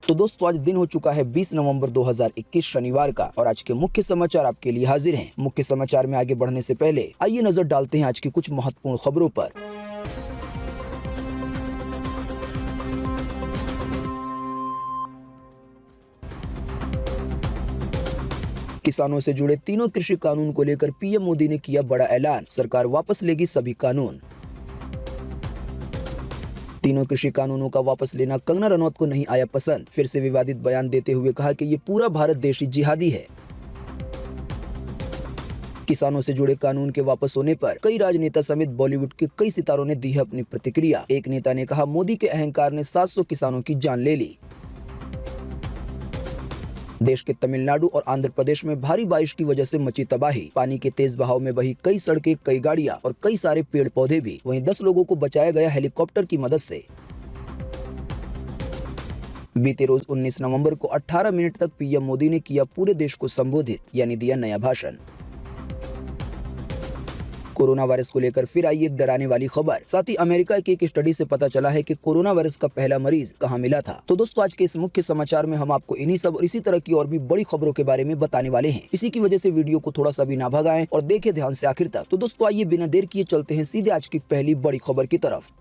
तो दोस्तों आज दिन हो चुका है 20 नवंबर 2021 शनिवार का और आज के मुख्य समाचार आपके लिए हाजिर हैं। मुख्य समाचार में आगे बढ़ने से पहले आइए नजर डालते हैं आज की कुछ महत्वपूर्ण खबरों पर। किसानों से जुड़े तीनों कृषि कानून को लेकर पीएम मोदी ने किया बड़ा ऐलान, सरकार वापस लेगी सभी कानून। तीनों कृषि कानूनों का वापस लेना कंगना रनौत को नहीं आया पसंद, फिर से विवादित बयान देते हुए कहा कि ये पूरा भारत देश ही जिहादी है। किसानों से जुड़े कानून के वापस होने पर कई राजनेता समेत बॉलीवुड के कई सितारों ने दी है अपनी प्रतिक्रिया। एक नेता ने कहा, मोदी के अहंकार ने 700 किसानों की जान ले ली। देश के तमिलनाडु और आंध्र प्रदेश में भारी बारिश की वजह से मची तबाही, पानी के तेज बहाव में बही कई सड़कें, कई गाड़ियां और कई सारे पेड़ पौधे भी। वहीं 10 लोगों को बचाया गया हेलीकॉप्टर की मदद से। बीते रोज 19 नवंबर को 18 मिनट तक पीएम मोदी ने किया पूरे देश को संबोधित, यानी दिया नया भाषण। कोरोना वायरस को लेकर फिर आई एक डराने वाली खबर। साथ ही अमेरिका की एक स्टडी से पता चला है कि कोरोना वायरस का पहला मरीज कहां मिला था। तो दोस्तों आज के इस मुख्य समाचार में हम आपको इन्हीं सब और इसी तरह की और भी बड़ी खबरों के बारे में बताने वाले हैं। इसी की वजह से वीडियो को थोड़ा सा भी ना भगाएं और देखें ध्यान से आखिर तक। तो दोस्तों आइए बिना देर किए चलते हैं सीधे आज की पहली बड़ी खबर की तरफ।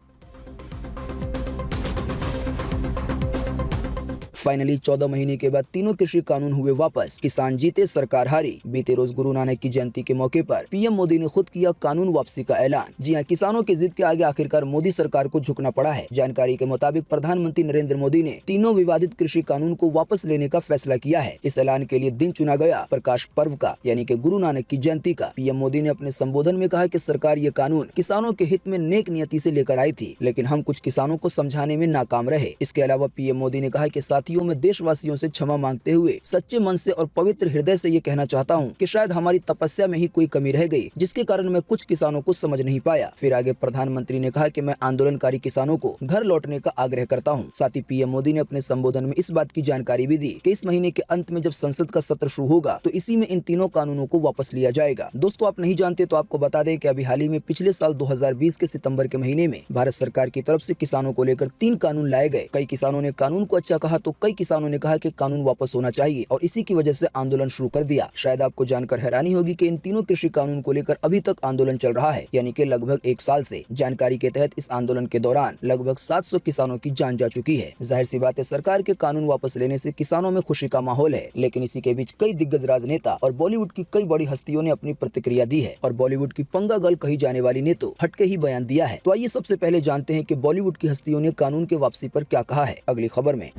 फाइनली 14 महीने के बाद तीनों कृषि कानून हुए वापस, किसान जीते सरकार हारी। बीते रोज गुरु नानक की जयंती के मौके पर पीएम मोदी ने खुद किया कानून वापसी का ऐलान। जी हां, किसानों की जिद के आगे आखिरकार मोदी सरकार को झुकना पड़ा है। जानकारी के मुताबिक प्रधानमंत्री नरेंद्र मोदी ने तीनों विवादित कृषि कानून को वापस लेने का फैसला किया है। इस ऐलान के लिए दिन चुना गया प्रकाश पर्व का, यानी कि गुरु नानक की जयंती का। पीएम मोदी ने अपने संबोधन में कहा कि सरकार ये कानून किसानों के हित में नेक नियति से लेकर आई थी, लेकिन हम कुछ किसानों को समझाने में नाकाम रहे। इसके अलावा पीएम मोदी ने कहा कि साथियों, मैं देशवासियों से क्षमा मांगते हुए सच्चे मन से और पवित्र हृदय से ये कहना चाहता हूँ कि शायद हमारी तपस्या में ही कोई कमी रह गई, जिसके कारण मैं कुछ किसानों को समझ नहीं पाया। फिर आगे प्रधानमंत्री ने कहा कि मैं आंदोलनकारी किसानों को घर लौटने का आग्रह करता हूँ। साथ ही पीएम मोदी ने अपने संबोधन में इस बात की जानकारी भी दी कि इस महीने के अंत में जब संसद का सत्र शुरू होगा तो इसी में इन तीनों कानूनों को वापस लिया जाएगा। दोस्तों आप नहीं जानते तो आपको बता दें कि अभी हाल ही में पिछले साल 2020 के सितंबर के महीने में भारत सरकार की तरफ से किसानों को लेकर 3 कानून लाए गए। कई किसानों ने कानून को अच्छा कहा तो कई किसानों ने कहा कि कानून वापस होना चाहिए और इसी की वजह से आंदोलन शुरू कर दिया। शायद आपको जानकर हैरानी होगी कि इन तीनों कृषि कानून को लेकर अभी तक आंदोलन चल रहा है, यानी कि लगभग 1 साल से। जानकारी के तहत इस आंदोलन के दौरान लगभग 700 किसानों की जान जा चुकी है। जाहिर सी बात है, सरकार के कानून वापस लेने से किसानों में खुशी का माहौल है, लेकिन इसी के बीच कई दिग्गज राजनेता और बॉलीवुड की कई बड़ी हस्तियों ने अपनी प्रतिक्रिया दी है और बॉलीवुड की पंगा गर्ल कही जाने वाली ने तो हटके ही बयान दिया है। तो आइए सबसे पहले जानते हैं कि बॉलीवुड की हस्तियों ने कानून के वापसी पर क्या कहा है अगली खबर में।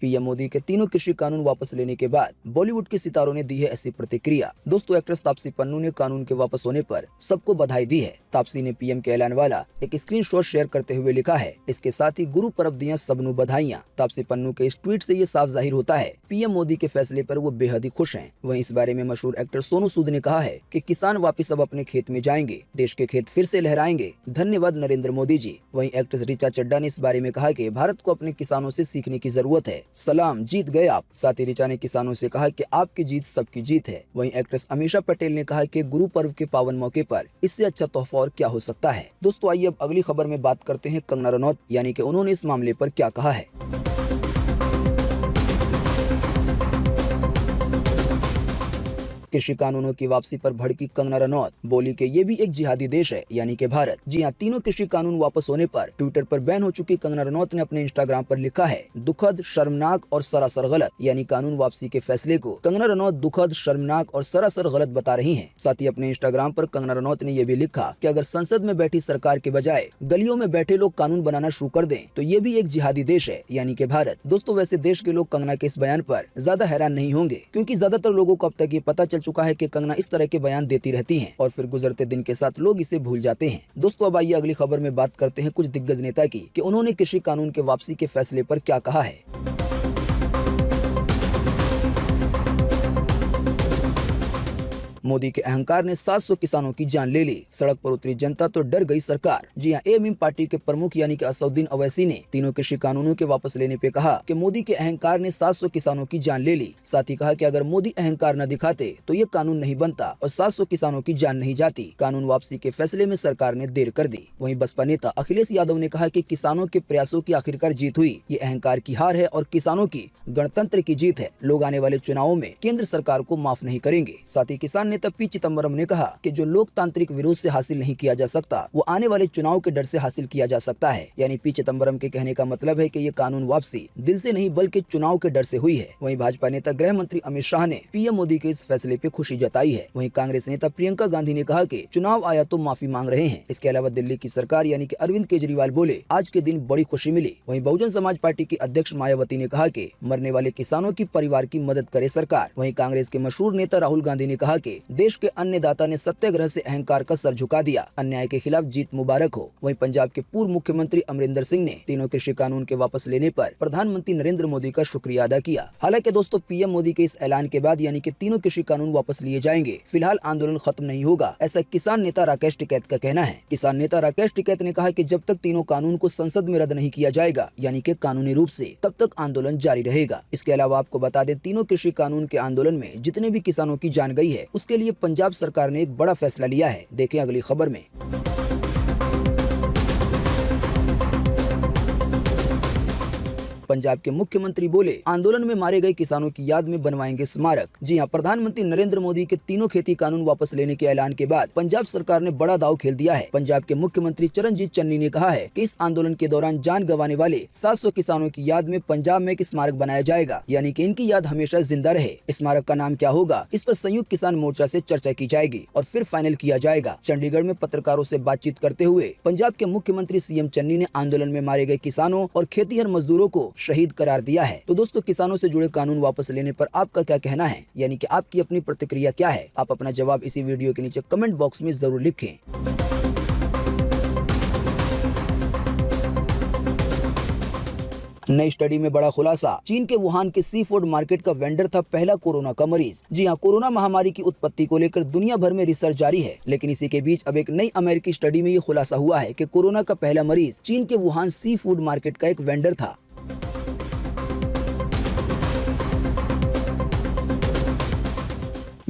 पीएम मोदी के तीनों कृषि कानून वापस लेने के बाद बॉलीवुड के सितारों ने दी है ऐसी प्रतिक्रिया। दोस्तों एक्ट्रेस तापसी पन्नू ने कानून के वापस होने पर सबको बधाई दी है। तापसी ने पीएम के ऐलान वाला एक स्क्रीनशॉट शेयर करते हुए लिखा है, इसके साथ ही गुरु पर्व दिया सबनू बधाइयां। तापसी पन्नू के इस ट्वीट से ये साफ जाहिर होता है पीएम मोदी के फैसले पर वो बेहद ही खुश हैं। वहीं इस बारे में मशहूर एक्टर सोनू सूद ने कहा है कि किसान वापिस अब अपने खेत में जाएंगे, देश के खेत फिर से लहराएंगे, धन्यवाद नरेंद्र मोदी जी। वहीं एक्ट्रेस ऋचा चड्ढा ने इस बारे में कहा कि भारत को अपने किसानों से सीखने की जरूरत है, सलाम जीत गए आप। साथ ही ऋचा ने किसानों से कहा कि आपकी जीत सबकी जीत है। वहीं एक्ट्रेस अमीषा पटेल ने कहा कि गुरु पर्व के पावन मौके पर इससे अच्छा तोहफा और क्या हो सकता है। दोस्तों आइए अब अगली खबर में बात करते हैं कंगना रनौत, यानी कि उन्होंने इस मामले पर क्या कहा है। कृषि कानूनों की वापसी पर भड़की कंगना रनौत, बोली कि ये भी एक जिहादी देश है, यानी कि भारत। जी हां, तीनों कृषि कानून वापस होने पर ट्विटर पर बैन हो चुकी कंगना रनौत ने अपने इंस्टाग्राम पर लिखा है, दुखद, शर्मनाक और सरासर गलत। यानी कानून वापसी के फैसले को कंगना रनौत दुखद, शर्मनाक और सरासर गलत बता रही हैं। साथ ही अपने इंस्टाग्राम पर कंगना रनौत ने यह भी लिखा कि अगर संसद में बैठी सरकार के बजाय गलियों में बैठे लोग कानून बनाना शुरू कर दें तो ये भी एक जिहादी देश है, यानी कि भारत। दोस्तों वैसे देश के लोग कंगना के इस बयान पर ज्यादा हैरान नहीं होंगे, क्योंकि ज्यादातर लोगों को अब तक ये पता चल चुका है कि कंगना इस तरह के बयान देती रहती हैं और फिर गुजरते दिन के साथ लोग इसे भूल जाते हैं। दोस्तों अब आइए अगली खबर में बात करते हैं कुछ दिग्गज नेता की कि उन्होंने कृषि कानून के वापसी के फैसले पर क्या कहा है। मोदी के अहंकार ने 700 किसानों की जान ले ली, सड़क पर उतरी जनता तो डर गई सरकार। जी हां, एएमएम पार्टी के प्रमुख यानी कि असदुद्दीन ओवैसी ने तीनों कृषि कानूनों के वापस लेने पे कहा कि मोदी के अहंकार ने 700 किसानों की जान ले ली। साथ ही कहा कि अगर मोदी अहंकार न दिखाते तो ये कानून नहीं बनता और 700 किसानों की जान नहीं जाती। कानून वापसी के फैसले में सरकार ने देर कर दी। वहीं बसपा नेता अखिलेश यादव ने कहा कि किसानों के प्रयासों की आखिरकार जीत हुई। ये अहंकार की हार है और किसानों की गणतंत्र की जीत है। लोग आने वाले चुनावों में केंद्र सरकार को माफ नहीं करेंगे। साथ ही किसान नेता पी चिदंबरम ने कहा कि जो लोकतांत्रिक विरोध से हासिल नहीं किया जा सकता वो आने वाले चुनाव के डर से हासिल किया जा सकता है। यानी पी चिदंबरम के कहने का मतलब है कि ये कानून वापसी दिल से नहीं बल्कि चुनाव के डर से हुई है। वहीं भाजपा नेता गृह मंत्री अमित शाह ने पीएम मोदी के इस फैसले पे खुशी जताई है। वहीं कांग्रेस नेता प्रियंका गांधी ने कहा कि चुनाव आया तो माफी मांग रहे हैं। इसके अलावा दिल्ली की सरकार यानी कि अरविंद केजरीवाल बोले आज के दिन बड़ी खुशी मिली। वहीं बहुजन समाज पार्टी की अध्यक्ष मायावती ने कहा कि मरने वाले किसानों की परिवार की मदद करे सरकार। वहीं कांग्रेस के मशहूर नेता राहुल गांधी ने कहा कि देश के अन्नदाता ने सत्याग्रह से अहंकार का सर झुका दिया। अन्याय के खिलाफ जीत मुबारक हो। वहीं पंजाब के पूर्व मुख्यमंत्री अमरिंदर सिंह ने तीनों कृषि कानून के वापस लेने पर प्रधानमंत्री नरेंद्र मोदी का शुक्रिया अदा किया। हालांकि दोस्तों पीएम मोदी के इस ऐलान के बाद यानी कि तीनों कृषि कानून वापस लिए जाएंगे, फिलहाल आंदोलन खत्म नहीं होगा, ऐसा किसान नेता राकेश टिकैत का कहना है। किसान नेता राकेश टिकैत ने कहा कि जब तक तीनों कानून को संसद में रद्द नहीं किया जाएगा यानी कि कानूनी रूप से, तब तक आंदोलन जारी रहेगा। इसके अलावा आपको बता दें तीनों कृषि कानून के आंदोलन में जितने भी किसानों की जान गई है उसके लिए पंजाब सरकार ने एक बड़ा फैसला लिया है। देखें अगली खबर में। पंजाब के मुख्यमंत्री बोले आंदोलन में मारे गए किसानों की याद में बनवाएंगे स्मारक। जी हां, प्रधानमंत्री नरेंद्र मोदी के तीनों खेती कानून वापस लेने के ऐलान के बाद पंजाब सरकार ने बड़ा दांव खेल दिया है। पंजाब के मुख्यमंत्री चरणजीत चन्नी ने कहा है कि इस आंदोलन के दौरान जान गंवाने वाले 700 किसानों की याद में पंजाब में एक स्मारक बनाया जाएगा, यानी कि इनकी याद हमेशा जिंदा रहे। स्मारक का नाम क्या होगा, इस पर संयुक्त किसान मोर्चा से चर्चा की जाएगी और फिर फाइनल किया जाएगा। चंडीगढ़ में पत्रकारों से बातचीत करते हुए पंजाब के मुख्यमंत्री सीएम चन्नी ने आंदोलन में मारे गए किसानों और खेतीहर मजदूरों को शहीद करार दिया है। तो दोस्तों किसानों से जुड़े कानून वापस लेने पर आपका क्या कहना है, यानी कि आपकी अपनी प्रतिक्रिया क्या है? आप अपना जवाब इसी वीडियो के नीचे कमेंट बॉक्स में जरूर लिखें। नई स्टडी में बड़ा खुलासा, चीन के वुहान के सी फूड मार्केट का वेंडर था पहला कोरोना का मरीज। जी हां, कोरोना महामारी की उत्पत्ति को लेकर दुनिया भर में रिसर्च जारी है, लेकिन इसी के बीच अब एक नई अमेरिकी स्टडी में ये खुलासा हुआ है कि कोरोना का पहला मरीज चीन के वुहान सी फूड मार्केट का एक वेंडर था।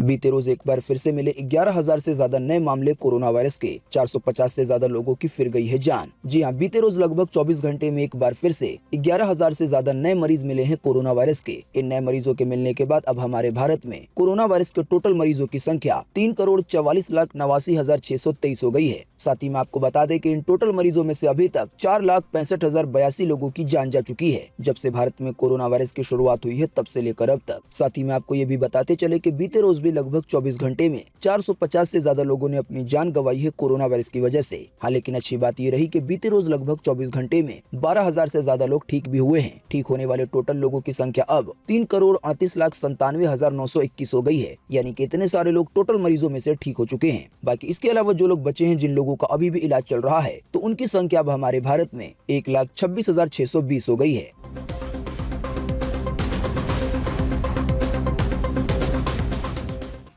बीते रोज एक बार फिर से मिले 11,000 से ज्यादा नए मामले कोरोना वायरस के, 450 से ज्यादा लोगों की फिर गई है जान। जी हां, बीते रोज लगभग 24 घंटे में एक बार फिर से 11,000 से ज्यादा नए मरीज मिले हैं कोरोना वायरस के। इन नए मरीजों के मिलने के बाद अब हमारे भारत में कोरोना वायरस के टोटल मरीजों की संख्या 3,44,89,623 हो गई है। साथ ही में आपको बता दें कि इन टोटल मरीजों में से अभी तक 4,65,082 लोगों की जान जा चुकी है, जब से भारत में कोरोना वायरस की शुरुआत हुई है तब से लेकर अब तक। साथ ही में आपको ये भी बताते चले कि बीते रोज भी लगभग 24 घंटे में 450 से ज्यादा लोगों ने अपनी जान गंवाई है कोरोना वायरस की वजह से। हाँ, लेकिन अच्छी बात ये रही कि बीते रोज लगभग 24 घंटे में 12,000 से ज्यादा लोग ठीक भी हुए हैं। ठीक होने वाले टोटल लोगों की संख्या अब 3,38,97,921 हो गई है, यानी कि इतने सारे लोग टोटल मरीजों में से ठीक हो चुके हैं। बाकी इसके अलावा जो लोग बचे हैं, जिन लोगों का अभी भी इलाज चल रहा है, तो उनकी संख्या अब हमारे भारत में 1,26,620 हो गई है।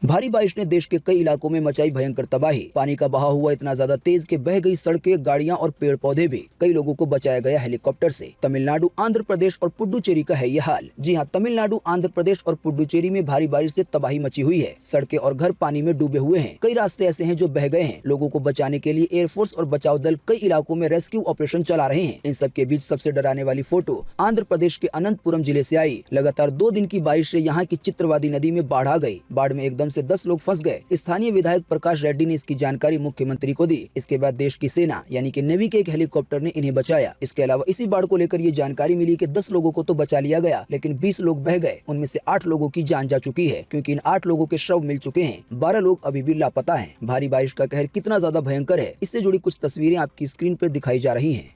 भारी बारिश ने देश के कई इलाकों में मचाई भयंकर तबाही। पानी का बहाव हुआ इतना ज्यादा तेज कि बह गई सड़कें, गाड़ियां और पेड़ पौधे भी। कई लोगों को बचाया गया हेलीकॉप्टर से। तमिलनाडु, आंध्र प्रदेश और पुडुचेरी का है ये हाल। जी हां, तमिलनाडु, आंध्र प्रदेश और पुडुचेरी में भारी बारिश से तबाही मची हुई है। सड़कें और घर पानी में डूबे हुए हैं। कई रास्ते ऐसे हैं जो बह गए हैं। लोगों को बचाने के लिए एयरफोर्स और बचाव दल कई इलाकों में रेस्क्यू ऑपरेशन चला रहे हैं। इन सब के बीच सबसे डराने वाली फोटो आंध्र प्रदेश के अनंतपुरम जिले से आई। लगातार 2 दिन की बारिश से यहाँ की चित्रवादी नदी में बाढ़ आ गई। बाढ़ में एकदम से 10 लोग फंस गए। स्थानीय विधायक प्रकाश रेड्डी ने इसकी जानकारी मुख्यमंत्री को दी। इसके बाद देश की सेना यानी कि नेवी के एक हेलीकॉप्टर ने इन्हें बचाया। इसके अलावा इसी बाढ़ को लेकर ये जानकारी मिली कि 10 लोगों को तो बचा लिया गया, लेकिन 20 लोग बह गए। उनमें से 8 लोगों की जान जा चुकी है, क्योंकि इन 8 लोगों के शव मिल चुके हैं। 12 लोग अभी भी लापता हैं। भारी बारिश का कहर कितना ज्यादा भयंकर है, इससे जुड़ी कुछ तस्वीरें आपकी स्क्रीन पर दिखाई जा रही हैं।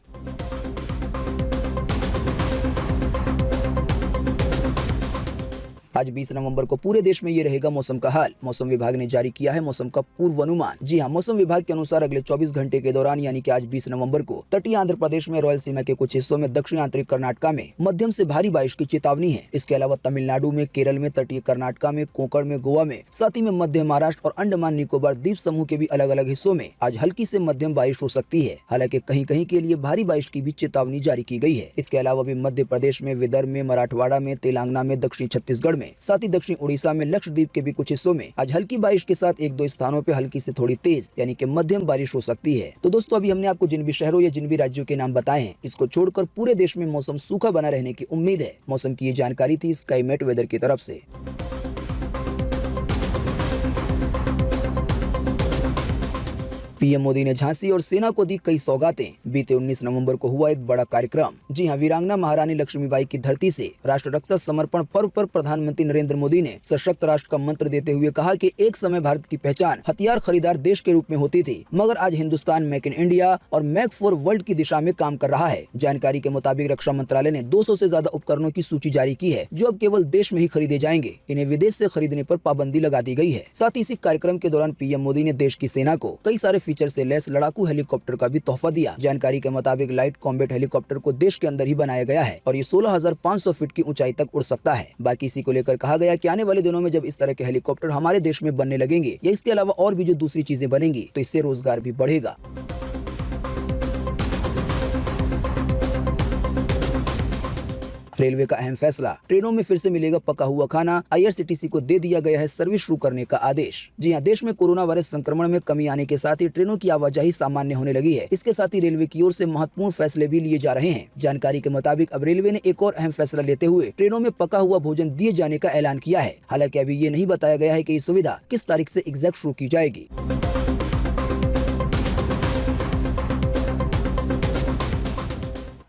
आज 20 नवंबर को पूरे देश में ये रहेगा मौसम का हाल। मौसम विभाग ने जारी किया है मौसम का पूर्वानुमान। जी हाँ, मौसम विभाग के अनुसार अगले 24 घंटे के दौरान यानी कि आज 20 नवंबर को तटीय आंध्र प्रदेश में, रॉयल सीमा के कुछ हिस्सों में, दक्षिण आंतरिक कर्नाटक में मध्यम से भारी बारिश की चेतावनी है। इसके अलावा तमिलनाडु में, केरल में, तटीय कर्नाटक में, कोंकण में, गोवा में, साथ ही में मध्य महाराष्ट्र और अंडमान निकोबार द्वीप समूह के भी अलग अलग हिस्सों में आज हल्की से मध्यम बारिश हो सकती है। हालांकि कहीं कहीं के लिए भारी बारिश की भी चेतावनी जारी की गई है। इसके अलावा भी मध्य प्रदेश में, विदर्भ में, मराठवाड़ा में, तेलंगाना में, दक्षिणी छत्तीसगढ़ में, साथ ही दक्षिण उड़ीसा में, लक्षद्वीप के भी कुछ हिस्सों में आज हल्की बारिश के साथ एक दो स्थानों पे हल्की से थोड़ी तेज यानी कि मध्यम बारिश हो सकती है। तो दोस्तों, अभी हमने आपको जिन भी शहरों या जिन भी राज्यों के नाम बताए हैं, इसको छोड़कर पूरे देश में मौसम सूखा बना रहने की उम्मीद है। मौसम की ये जानकारी थी स्काईमेट वेदर की तरफ से। पीएम मोदी ने झांसी और सेना को दी कई सौगातें। बीते 19 नवंबर को हुआ एक बड़ा कार्यक्रम। जी हां, वीरांगना महारानी लक्ष्मीबाई की धरती से राष्ट्र रक्षा समर्पण पर्व पर प्रधानमंत्री नरेंद्र मोदी ने सशक्त राष्ट्र का मंत्र देते हुए कहा कि एक समय भारत की पहचान हथियार खरीदार देश के रूप में होती थी, मगर आज हिंदुस्तान मेक इन इंडिया और मेक फॉर वर्ल्ड की दिशा में काम कर रहा है। जानकारी के मुताबिक रक्षा मंत्रालय ने 200 से ज्यादा उपकरणों की सूची जारी की है, जो अब केवल देश में ही खरीदे जाएंगे। इन्हें विदेश से खरीदने पर पाबंदी लगा दी गई है। साथ ही इसी कार्यक्रम के दौरान पीएम मोदी ने देश की सेना को कई सारे फीचर से लैस लड़ाकू हेलीकॉप्टर का भी तोहफा दिया। जानकारी के मुताबिक लाइट कॉम्बैट हेलीकॉप्टर को देश के अंदर ही बनाया गया है और ये 16,500 फीट की ऊंचाई तक उड़ सकता है। बाकी इसी को लेकर कहा गया कि आने वाले दिनों में जब इस तरह के हेलीकॉप्टर हमारे देश में बनने लगेंगे या इसके अलावा और भी जो दूसरी चीजें बनेंगी, तो इससे रोजगार भी बढ़ेगा। रेलवे का अहम फैसला, ट्रेनों में फिर से मिलेगा पका हुआ खाना। आईआरसीटीसी को दे दिया गया है सर्विस शुरू करने का आदेश। जी हां, देश में कोरोना वायरस संक्रमण में कमी आने के साथ ही ट्रेनों की आवाजाही सामान्य होने लगी है। इसके साथ ही रेलवे की ओर से महत्वपूर्ण फैसले भी लिए जा रहे हैं। जानकारी के मुताबिक अब रेलवे ने एक और अहम फैसला लेते हुए ट्रेनों में पका हुआ भोजन दिए जाने का ऐलान किया है। हालांकि अभी ये नहीं बताया गया है कि ये सुविधा किस तारीख से एग्जैक्ट शुरू की जाएगी।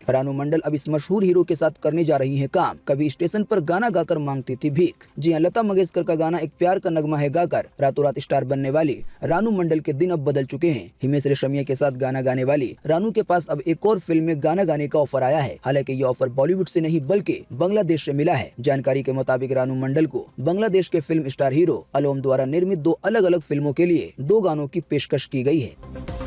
रानू मंडल अब इस मशहूर हीरो के साथ करने जा रही हैं काम। कभी स्टेशन पर गाना गाकर मांगती थी भीख। जी हां, लता मंगेशकर का गाना एक प्यार का नगमा है गाकर रातों रात स्टार बनने वाली रानू मंडल के दिन अब बदल चुके हैं। हिमेश रेशमिया के साथ गाना गाने वाली रानू के पास अब एक और फिल्म में गाना गाने का ऑफर आया है। हालांकि ये ऑफर बॉलीवुड से नहीं बल्कि बांग्लादेश से मिला है। जानकारी के मुताबिक रानू मंडल को बांग्लादेश के फिल्म स्टार हीरो अलोम द्वारा निर्मित 2 अलग अलग फिल्मों के लिए 2 गानों की पेशकश की गई है।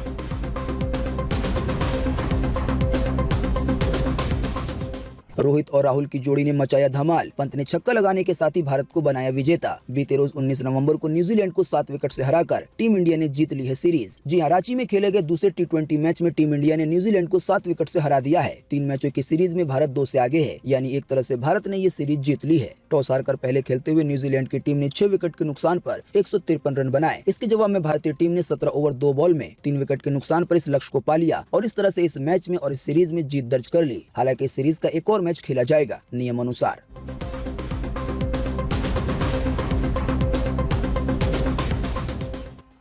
रोहित और राहुल की जोड़ी ने मचाया धमाल। पंत ने छक्का लगाने के साथ ही भारत को बनाया विजेता। बीते रोज 19 नवंबर को न्यूजीलैंड को 7 विकेट से हराकर टीम इंडिया ने जीत ली है सीरीज। जी हां, रांची में खेले गए दूसरे T20 मैच में टीम इंडिया ने न्यूजीलैंड को 7 विकेट से हरा दिया है। 3 मैचों की सीरीज में भारत 2 से आगे है, यानी एक तरह से भारत ने ये सीरीज जीत ली है। टॉस हारकर पहले खेलते हुए न्यूजीलैंड की टीम ने 6 विकेट के नुकसान पर 153 रन बनाए। इसके जवाब में भारतीय टीम ने 17 ओवर 2 बॉल में 3 विकेट के नुकसान पर इस लक्ष्य को पा लिया और इस तरह से इस मैच में और इस सीरीज में जीत दर्ज कर ली। हालांकि इस सीरीज का एक और मैच खेला जाएगा नियम अनुसार।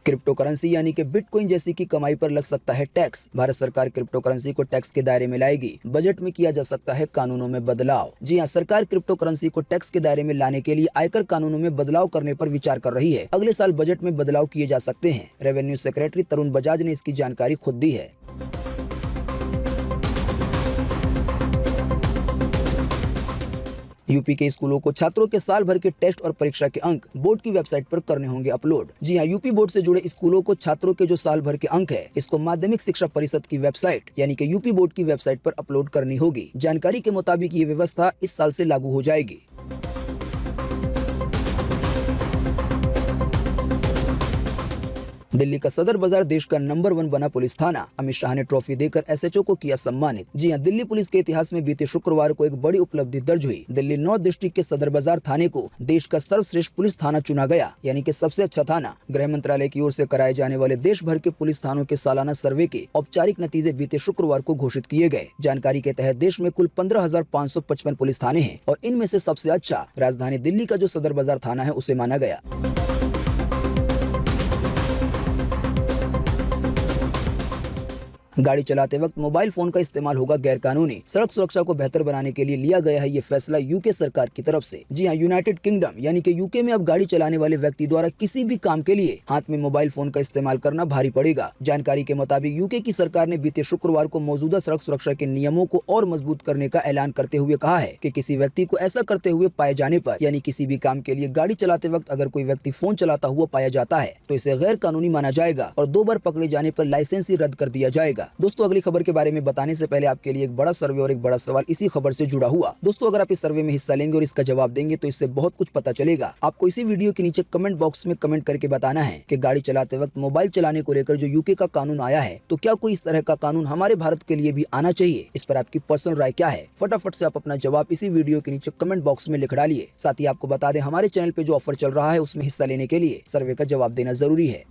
क्रिप्टो करेंसी यानी कि बिटकॉइन जैसी की कमाई पर लग सकता है टैक्स। भारत सरकार क्रिप्टो करेंसी को टैक्स के दायरे में लाएगी। बजट में किया जा सकता है कानूनों में बदलाव। जी हां, सरकार क्रिप्टो करेंसी को टैक्स के दायरे में लाने के लिए आयकर कानूनों में बदलाव करने पर विचार कर रही है। अगले साल बजट में बदलाव किए जा सकते हैं। रेवेन्यू सेक्रेटरी तरुण बजाज ने इसकी जानकारी खुद दी है। यूपी के स्कूलों को छात्रों के साल भर के टेस्ट और परीक्षा के अंक बोर्ड की वेबसाइट पर करने होंगे अपलोड। जी हां, यूपी बोर्ड से जुड़े स्कूलों को छात्रों के जो साल भर के अंक है, इसको माध्यमिक शिक्षा परिषद की वेबसाइट यानी कि यूपी बोर्ड की वेबसाइट पर अपलोड करनी होगी। जानकारी के मुताबिक ये व्यवस्था इस साल से लागू हो जाएगी। दिल्ली का सदर बाजार देश का नंबर 1 बना पुलिस थाना। अमित शाह ने ट्रॉफी देकर एसएचओ को किया सम्मानित। जी हां, दिल्ली पुलिस के इतिहास में बीते शुक्रवार को एक बड़ी उपलब्धि दर्ज हुई। दिल्ली नॉर्थ डिस्ट्रिक्ट के सदर बाजार थाने को देश का सर्वश्रेष्ठ पुलिस थाना चुना गया, यानी कि सबसे अच्छा थाना। गृह मंत्रालय की ओर से कराए जाने वाले देश भर के पुलिस थानों के सालाना सर्वे के औपचारिक नतीजे बीते शुक्रवार को घोषित किए गए। जानकारी के तहत देश में कुल 15,555 पुलिस थाने हैं और इनमें से सबसे अच्छा राजधानी दिल्ली का जो सदर बाजार थाना है उसे माना गया। गाड़ी चलाते वक्त मोबाइल फोन का इस्तेमाल होगा गैर कानूनी। सड़क सुरक्षा को बेहतर बनाने के लिए लिया गया है ये फैसला यूके सरकार की तरफ से। जी हाँ, यूनाइटेड किंगडम यानी कि यूके में अब गाड़ी चलाने वाले व्यक्ति द्वारा किसी भी काम के लिए हाथ में मोबाइल फोन का इस्तेमाल करना भारी पड़ेगा। जानकारी के मुताबिक यूके की सरकार ने बीते शुक्रवार को मौजूदा सड़क सुरक्षा के नियमों को और मजबूत करने का ऐलान करते हुए कहा है कि किसी व्यक्ति को ऐसा करते हुए पाए जाने पर, यानी किसी भी काम के लिए गाड़ी चलाते वक्त अगर कोई व्यक्ति फोन चलाता हुआ पाया जाता है तो इसे गैर कानूनी माना जाएगा और 2 बार पकड़े जाने पर लाइसेंस ही रद्द कर दिया जाएगा। दोस्तों, अगली खबर के बारे में बताने से पहले आपके लिए एक बड़ा सर्वे और एक बड़ा सवाल इसी खबर से जुड़ा हुआ। दोस्तों, अगर आप इस सर्वे में हिस्सा लेंगे और इसका जवाब देंगे तो इससे बहुत कुछ पता चलेगा। आपको इसी वीडियो के नीचे कमेंट बॉक्स में कमेंट करके बताना है कि गाड़ी चलाते वक्त मोबाइल चलाने को लेकर जो यूके का कानून आया है, तो क्या कोई इस तरह का कानून हमारे भारत के लिए भी आना चाहिए? इस पर आपकी पर्सनल राय क्या है? फटाफट से आप अपना जवाब इसी वीडियो के नीचे कमेंट बॉक्स में लिख डालिए। साथ ही आपको बता दें, हमारे चैनल पे जो ऑफर चल रहा है उसमें हिस्सा लेने के लिए सर्वे का जवाब देना जरूरी है।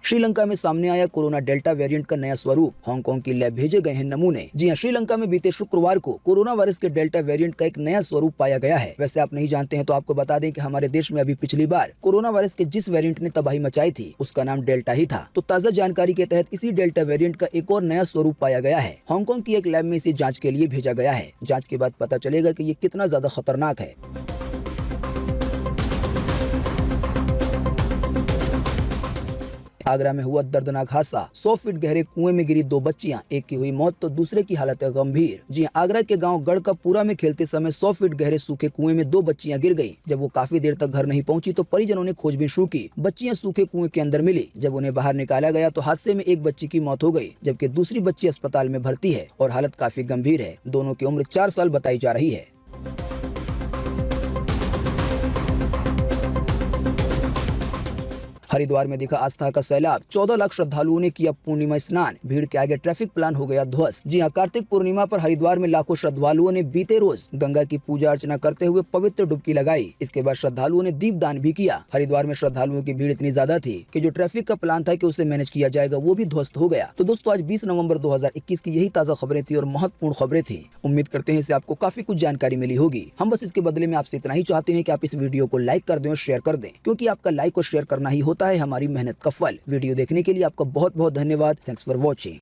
श्रीलंका में सामने आया कोरोना डेल्टा वेरिएंट का नया स्वरूप। हांगकांग की लैब भेजे गए हैं नमूने। जी हां, श्रीलंका में बीते शुक्रवार को कोरोना वायरस के डेल्टा वेरिएंट का एक नया स्वरूप पाया गया है। वैसे आप नहीं जानते हैं तो आपको बता दें कि हमारे देश में अभी पिछली बार कोरोना वायरस के जिस वेरिएंट ने तबाही मचाई थी उसका नाम डेल्टा ही था। तो ताजा जानकारी के तहत इसी डेल्टा वेरिएंट का एक और नया स्वरूप पाया गया है। हांगकांग की एक लैब में इसे जाँच के लिए भेजा गया है। जाँच के बाद पता चलेगा कि ये कितना ज्यादा खतरनाक है। आगरा में हुआ दर्दनाक हादसा। 100 फीट गहरे कुएं में गिरी 2 बच्चियां, एक की हुई मौत तो दूसरे की हालत है गंभीर। जी हां, आगरा के गांव गढ़कापुरा में खेलते समय 100 फीट गहरे सूखे कुएं में 2 बच्चियां गिर गईं। जब वो काफी देर तक घर नहीं पहुंची तो परिजनों ने खोजबीन शुरू की। बच्चियां सूखे कुएं के अंदर मिली। जब उन्हें बाहर निकाला गया तो हादसे में एक बच्ची की मौत हो गई, जबकि दूसरी बच्ची अस्पताल में भर्ती है और हालत काफी गंभीर है। दोनों की उम्र 4 साल बताई जा रही है। हरिद्वार में दिखा आस्था का सैलाब। 14 लाख श्रद्धालुओं ने किया पूर्णिमा स्नान। भीड़ के आगे ट्रैफिक प्लान हो गया ध्वस्त। जी हां, कार्तिक पूर्णिमा पर हरिद्वार में लाखों श्रद्धालुओं ने बीते रोज गंगा की पूजा अर्चना करते हुए पवित्र डुबकी लगाई। इसके बाद श्रद्धालुओं ने दीपदान भी किया। हरिद्वार में श्रद्धालुओं की भीड़ इतनी ज्यादा थी कि जो ट्रैफिक का प्लान था कि उसे मैनेज किया जाएगा वो भी ध्वस्त हो गया। तो दोस्तों, आज 20 नवंबर 2021 की यही ताजा खबरें थी और महत्वपूर्ण खबरें थी। उम्मीद करते हैं इससे आपको काफी कुछ जानकारी मिली होगी। हम बस इसके बदले में आपसे इतना ही चाहते हैं कि आप इस वीडियो को लाइक कर दें और शेयर कर दें, क्योंकि आपका लाइक और शेयर करना ही होता है हमारी मेहनत का फल। वीडियो देखने के लिए आपका बहुत बहुत धन्यवाद। Thanks for watching.